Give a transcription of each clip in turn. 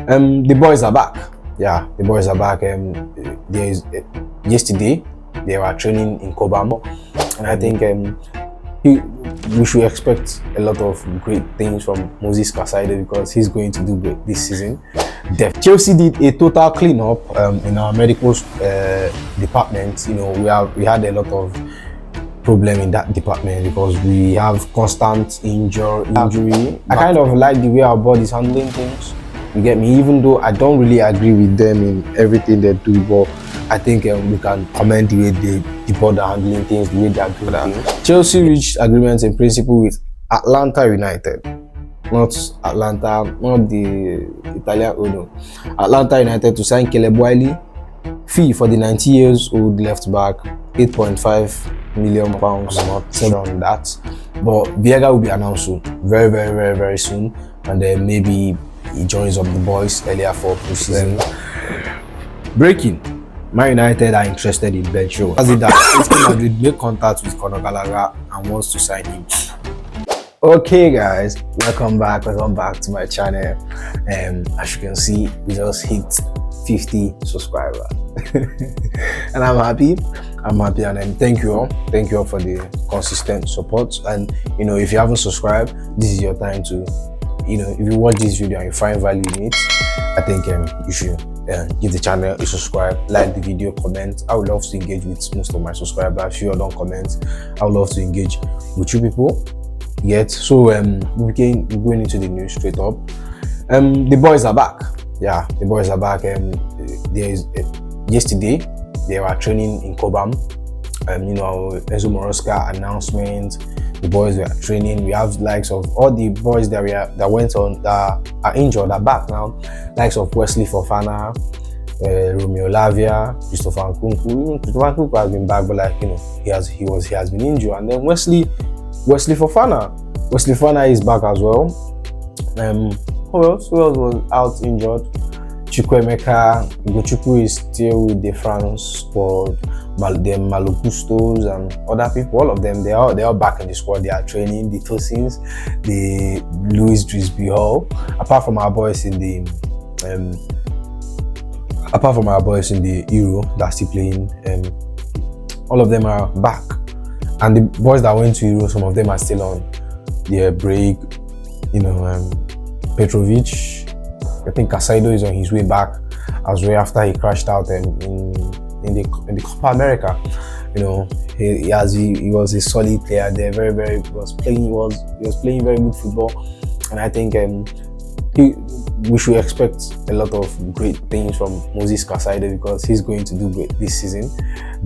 The boys are back. Yeah, the boys are back. Yesterday they were training in Cobham, and I think we should expect a lot of great things from Moses Caicedo because he's going to do great this season. Chelsea did a total cleanup in our medical department. You know, we had a lot of problem in that department because we have constant injury. I kind of like the way our body's handling things. You get me? Even though I don't really agree with them in everything they do, but I think we can comment the way the board are handling things, the way they are doing that. Chelsea reached agreements in principle with Atlanta United, not the Italian owner. Atlanta United to sign Wiley. Fee for the 90 years old left back, £8.5 million. Not sure on that, but Viega will be announced soon, very soon, and then maybe he joins up the boys earlier for pre-season. Breaking: Man United are interested in Ben Chilwell. As it that Madrid made contact with Gallagher and wants to sign him. Okay guys, welcome back to my channel. As you can see, we just hit 50 subscribers and I'm happy and thank you all for the consistent support. And you know, if you haven't subscribed, this is your time to, you know, if you watch this video and you find value in it, I think you should give the channel a subscribe, like the video, comment. I would love to engage with most of my subscribers. If you don't comment, I would love to engage with you people. So we're going into the news straight up. The boys are back. Yeah, the boys are back. Yesterday they were training in Cobham. You know, Enzo Moroska announcement. The boys were training. We have likes of all the boys that went on that are injured are back now. Likes of Wesley Fofana, Romeo Lavia, Christopher Nkunku. Even Christopher Nkunku has been back, but like, you know, he has been injured. And then Wesley Fofana is back as well. Who else was out injured? Chukwuemeka Gochukwu is still with the France squad. The Malocustos and other people, all of them, they are back in the squad. They are training. The Tosins, the Louis Drisby Hall. Apart from our boys in the Euro that's still playing, all of them are back. And the boys that went to Euro, some of them are still on their break. You know, Petrovic, I think Caicedo is on his way back as well after he crashed out in the Copa America. You know, he was a solid player there. He was playing very good football, and I think we should expect a lot of great things from Moses Caicedo because he's going to do great this season.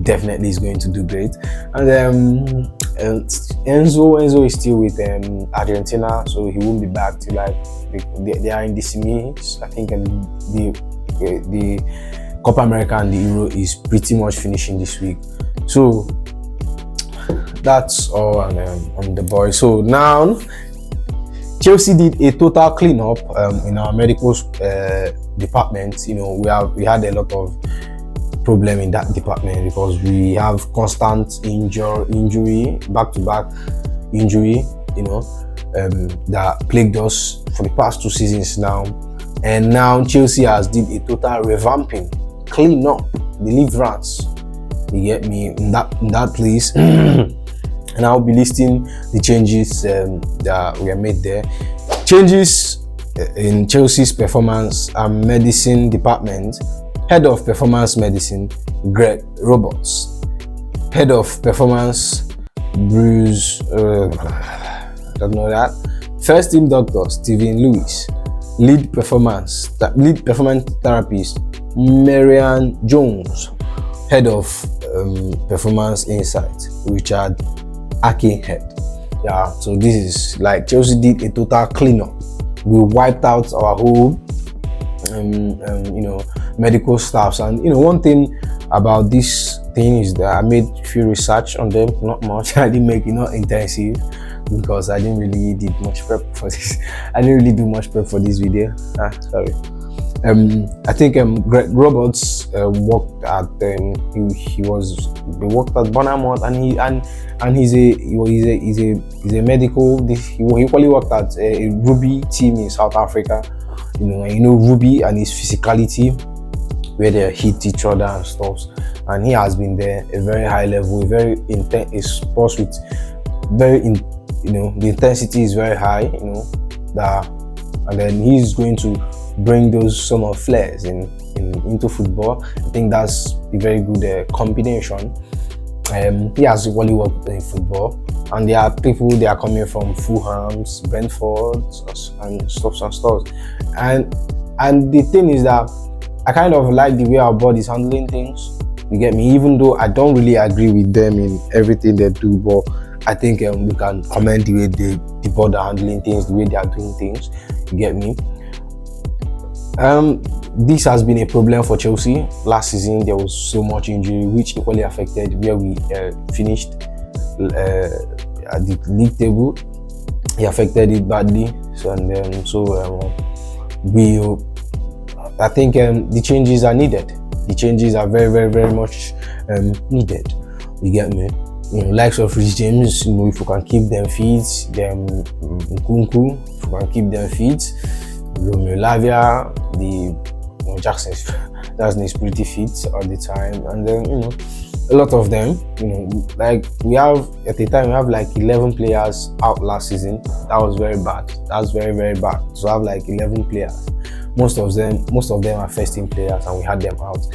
Definitely, he's going to do great. And Enzo is still with Argentina, so he won't be back till like they are in the semis. I think the Copa America and the Euro is pretty much finishing this week. So that's all on the boys. So now Chelsea did a total cleanup in our medical department. You know, we had a lot of problem in that department because we have constant injury, back-to-back injury. You know, that plagued us for the past 2 seasons now. And now Chelsea has did a total revamping, clean up, deliverance. You get me in that place. And I'll be listing the changes that were made there. Changes in Chelsea's performance and medicine department. Head of performance medicine, Greg Roberts. Head of performance, Bruce. I don't know that. First team doctor, Stephen Lewis. Lead performance therapist, Marian Jones. Head of performance insight, Richard Akinhead. Yeah, so this is like Chelsea did a total cleanup. We wiped out our whole you know, medical staffs. And you know, one thing about this thing is that I made a few research on them, not much. I didn't make it not intensive because I didn't really do much prep for this. I didn't really do much prep for this video. Sorry. I think Greg Roberts worked at he worked at Bournemouth, and he's a medical. He equally worked at a rugby team in South Africa. Ruby and his physicality, where they hit each other and stuff. And he has been there a very high level, a very intense, a sports with the intensity is very high, and then he's going to bring those some of flares into football. I think that's a very good combination. He has equally worked in football, and there are people they are coming from Fulham's, Brentford's, and stuff. And the thing is that I kind of like the way our board is handling things. You get me? Even though I don't really agree with them in everything they do, but I think we can commend the way the board are handling things, the way they are doing things. You get me? This has been a problem for Chelsea. Last season there was so much injury, which equally affected where we finished at the league table. It affected it badly. I think the changes are needed. The changes are very, very, very much needed. You get me? Likes of Rich James, if we can keep them fit, them Nkunku, if we can keep them fit, Romeo Lavia, Jackson is pretty fit all the time, and then a lot of them, like we have at the time we have like 11 players out last season. That was very bad. That's very, very bad. So I have like 11 players. Most of them are first team players, and we had them out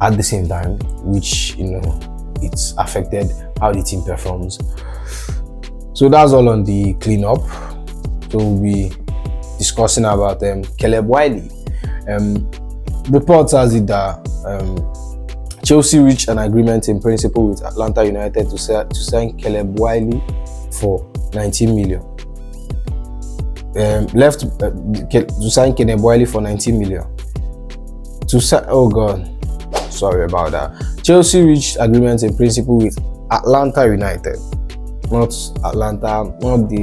at the same time, which it's affected how the team performs. So that's all on the cleanup. So we'll be discussing about Caleb Wiley. Reports has it that Chelsea reached an agreement in principle with Atlanta United to sign Caleb Wiley for 19 million. To sign Caleb Wiley for 19 million. Sorry about that. Chelsea reached agreement in principle with Atlanta United, not the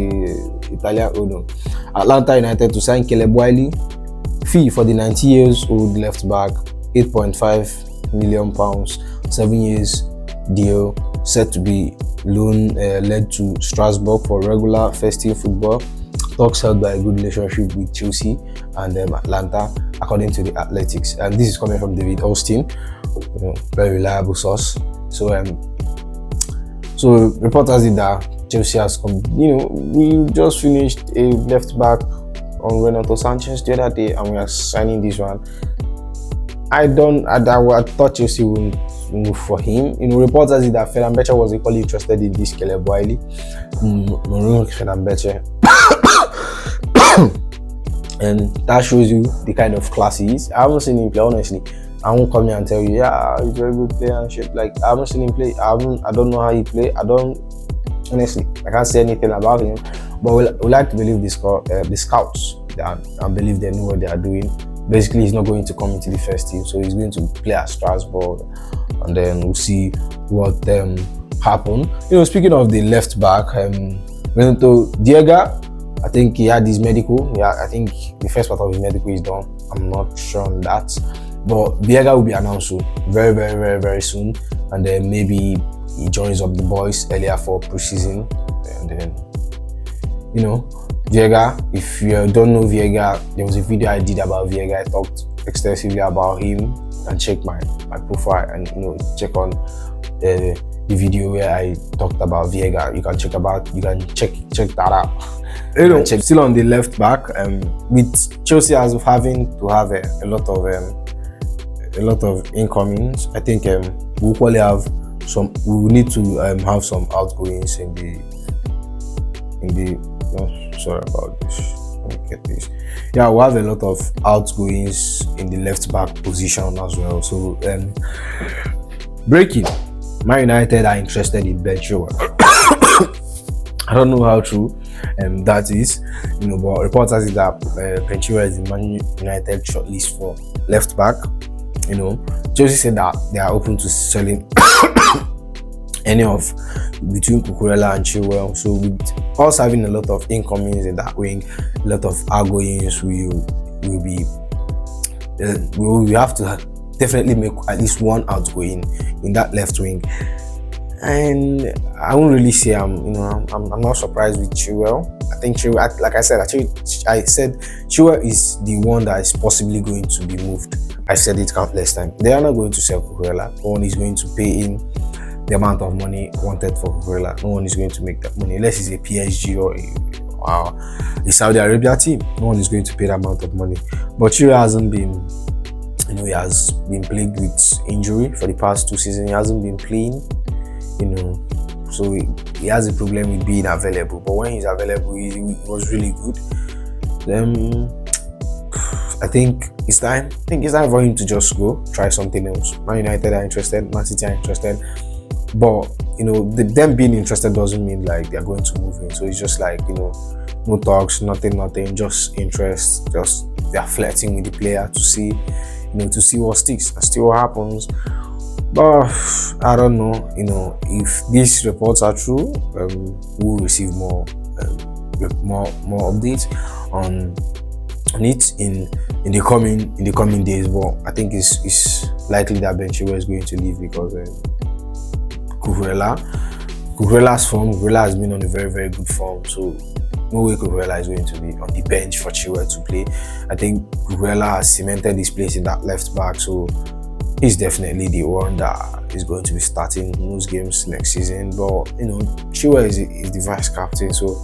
Italian owner. Atlanta United to sign Caleb Wiley. Fee for the 90-year-old left back, £8.5 million, 7 years deal, set to be loan led to Strasbourg for regular first team football. Talks held by a good relationship with Chelsea and Atlanta, according to the Athletics. And this is coming from David Austin, very reliable source. So reporters did that Chelsea has come. We just finished a left back on Renato Sanchez the other day, and we are signing this one. I thought Chelsea would move for him. Reporters did that Fenerbahce was equally interested in this Caleb Wiley. Fenerbahce. And that shows you the kind of class he is. I haven't seen him play, honestly. I won't come here and tell you, yeah, he's a very good player and shit. Like, I haven't seen him play. I don't know how he play. Honestly, I can't say anything about him. But we like to believe the scouts and believe they know what they are doing. Basically, he's not going to come into the first team, so he's going to play at Strasbourg, and then we'll see what happen. Speaking of the left back, Renato Diega, I think he had his medical. Yeah, I think the first part of his medical is done. I'm not sure on that, but Diega will be announced soon, very, very, very, very soon, and then maybe he joins up the boys earlier for preseason, and then Viega. If you don't know Viega, there was a video I did about Viega. I talked extensively about him. You can check my profile and check on the video where I talked about Viega. You can check that out. Still on the left back, with Chelsea as of having to have a lot of incomings. I think we equally have some. We will need to have some outgoings in the. Sorry about this. Let me get this. Yeah, we'll have a lot of outgoings in the left back position as well. So, breaking. Man United are interested in Ben Chilwell. I don't know how true that is, but reports has it that Ben Chilwell is the Man United shortlist for left back. Chelsea said that they are open to selling any of between Cucurella and Chilwell. So with us having a lot of incomings in that wing, a lot of outgoings, we have to definitely make at least one outgoing in that left wing. And I won't really say I'm not surprised with Chilwell. I think Chilwell, like I said, I said Chilwell is the one that is possibly going to be moved. I said it countless times. They are not going to sell Cucurella. No one is going to pay in the amount of money wanted for Cucurella. No one is going to make that money unless it's a PSG or a Saudi Arabia team. No one is going to pay that amount of money. But Chilwell hasn't been, he has been plagued with injury for the past 2 seasons. He hasn't been playing, so he has a problem with being available. But when he's available, he was really good. Then I think it's time. I think it's time for him to just go try something else. Man United are interested. Man City are interested. But them being interested doesn't mean like they're going to move in. So it's just like no talks, nothing, just interest. Just they're flirting with the player to see, to see what sticks and see what happens. But I don't know, if these reports are true, we'll receive more updates on it in the coming days. But I think it's likely that Ben Chilwell is going to leave because Cucurella's form. Cucurella has been on a very, very good form, so no way Cucurella is going to be on the bench for Chilwell to play. I think Cucurella has cemented his place in that left back, so he's definitely the one that is going to be starting most games next season. But Chilwell is the vice captain, so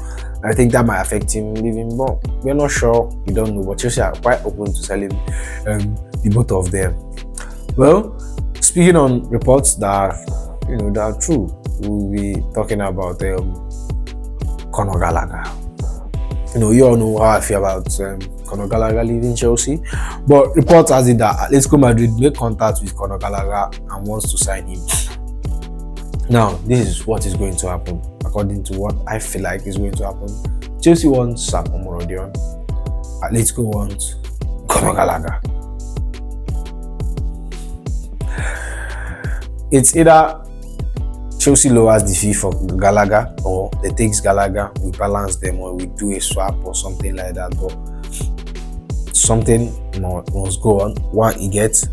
I think that might affect him leaving. But we're not sure, we don't know. But Chelsea are quite open to selling the both of them. Well, speaking on reports that that are true, we'll be talking about Conor Gallagher. You all know how I feel about Conor Gallagher leaving Chelsea, but reports has it that Atletico Madrid make contact with Conor Gallagher and wants to sign him. Now, this is what is going to happen, according to what I feel like is going to happen. Chelsea wants Sam Omorodion, Atletico wants Conor Gallagher. It's either Chelsea lowers the fee for Gallagher, or they takes Gallagher, we balance them, or we do a swap or something like that. But something must go on. One he gets,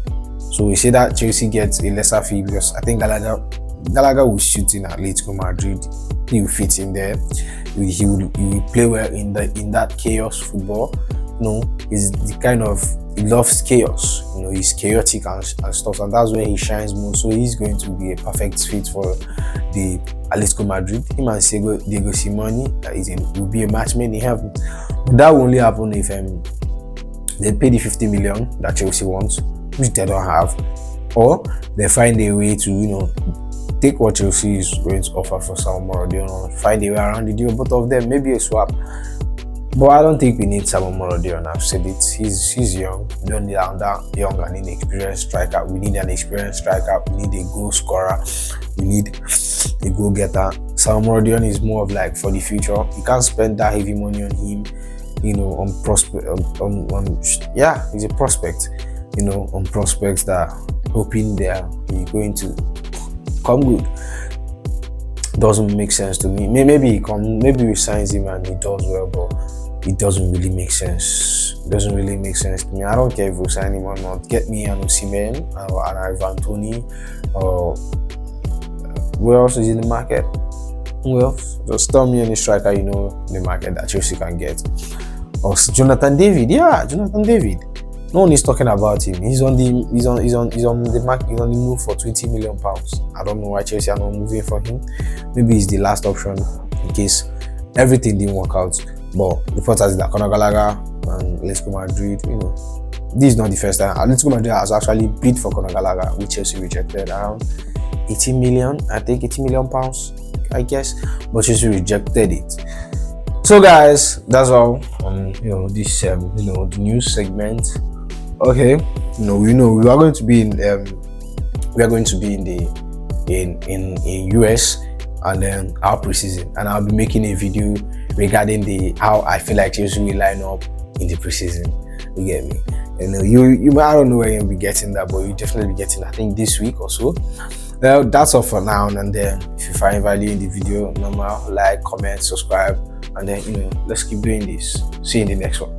so we say that Chelsea gets a lesser fee because I think Gallagher will shoot in Atletico Madrid. He will fit in there. He will play well in that chaos football. He's the kind of, he loves chaos. He's chaotic and stuff, and that's where he shines more. So he's going to be a perfect fit for the Atletico Madrid. Him and Diego Simeone will be a match made in heaven. But that will only happen if they pay the 50 million that Chelsea wants, which they don't have, or they find a way to take what Chelsea is going to offer for Sam Omorodion, find a way around the deal, both of them, maybe a swap. But I don't think we need Sam Omorodion. I've said it. He's young. We don't need that young and inexperienced striker. We need an experienced striker. We need a goal scorer. We need a goal getter. Sam Omorodion is more of like for the future. You can't spend that heavy money on him. On prospect. He's a prospect. On prospects that hoping they're going to come good. Doesn't make sense to me. Maybe we signs him and he does well, but it doesn't really make sense. It doesn't really make sense to me. I don't care if we sign him or not. Get me an Osimhen or an Ivan Toney, or who else is in the market? Who else? Just tell me any striker in the market that Chelsea can get. Or Jonathan David. Yeah, Jonathan David. No one is talking about him. He's on the market. He's on the move for £20 million. I don't know why Chelsea are not moving for him. Maybe he's the last option in case everything didn't work out. But the point is that Conor Gallagher and Atletico Madrid, this is not the first time. Atletico Madrid has actually bid for Conor Gallagher, which Chelsea rejected around 80 million. I think 80 million pounds, I guess. But Chelsea rejected it. So guys, that's all on this the news segment. Okay, we are going to be in US and then our preseason, and I'll be making a video regarding how I feel like Chelsea will line up in the preseason. You get me? I don't know where you'll be getting that, but you'll definitely be getting, I think, this week or so. Well, that's all for now, and then if you find value in the video, like, comment, subscribe, and then let's keep doing this. See you in the next one.